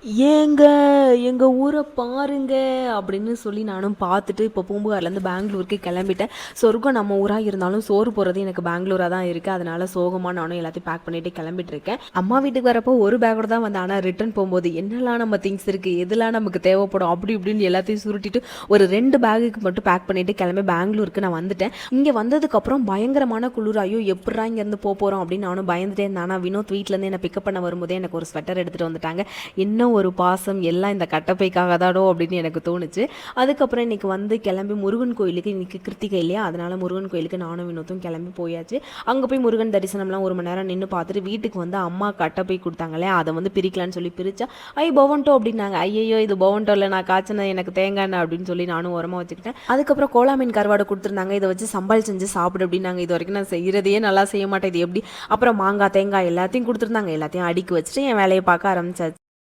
ஏங்க எங்க ஊரை பாருங்க அப்படின்னு சொல்லி நானும் பார்த்துட்டு இப்போ பூம்புகார்லேருந்து பெங்களூருக்கு கிளம்பிட்டேன். சொர்க்கம் நம்ம ஊராக இருந்தாலும் சோறு போகிறது எனக்கு பெங்களூராக தான் இருக்குது. அதனால சோகமாக நானும் எல்லாத்தையும் பேக் பண்ணிட்டு கிளம்பிட்டு இருக்கேன். அம்மா வீட்டுக்கு வரப்போ ஒரு பேக்கோட தான் வந்தேன். ஆனால் ரிட்டர்ன் போகும்போது என்னெல்லாம் நம்ம திங்ஸ் இருக்குது, எதெல்லாம் நமக்கு தேவைப்படும் அப்படி இப்படின்னு எல்லாத்தையும் சுருட்டிட்டு ஒரு 2 பேக்குக்கு மட்டும் பேக் பண்ணிட்டு கிளம்பி பெங்களூருக்கு நான் வந்துட்டேன். இங்கே வந்ததுக்கப்புறம் பயங்கரமான குளிர். ஐயோ எப்படா இங்கேருந்து போகிறோம் அப்படின்னு நானும் பயந்துட்டே இருந்தேன். ஆனால் வினோத் வீட்டிலேருந்து என்னை பிக்கப் பண்ண வரும்போதே எனக்கு ஒரு ஸ்வெட்டர் எடுத்துகிட்டு வந்துட்டாங்க. இன்னும் ஒரு பாசம் எல்லாம் இந்த கட்டப்பைக்காக தானோ அப்படின்னு எனக்கு தோணுச்சு. அதுக்கப்புறம் இன்றைக்கி வந்து கிளம்பி முருகன் கோயிலுக்கு, இன்றைக்கி கிருத்திகை இல்லையா, அதனால் முருகன் கோயிலுக்கு நானும் வினோத்தும் கிளம்பி போயாச்சு. அங்கே போய் முருகன் தரிசனம்லாம் 1 மணி நேரம் நின்று பார்த்துட்டு வீட்டுக்கு வந்து அம்மா கட்டப்பை கொடுத்தாங்களே, அதை வந்து பிரிக்கலான்னு சொல்லி பிரித்தா பொவன்டோ அப்படின்னாங்க. ஐயோ இது பொவன்டோ இல்லை, நான் காய்ச்சின எனக்கு தேங்காய் எண்ணெய் அப்படின்னு சொல்லி நானும் உரமாக வச்சுக்கிட்டேன். அதுக்கப்புறம் கோலா மீன் கருவாடு கொடுத்துருந்தாங்க. இதை வச்சு சம்பால் செஞ்சு சாப்பிடு அப்படின்னாங்க. இது வரைக்கும் நான் செய்கிறதையே நல்லா செய்ய மாட்டேன், இது எப்படி. அப்புறம் மாங்காய் தேங்காய் எல்லாத்தையும் கொடுத்துருந்தாங்க. எல்லாத்தையும் அடுக்கி வச்சுட்டு என் வேலையை பார்க்க ஆரம்பிச்சாச்சு.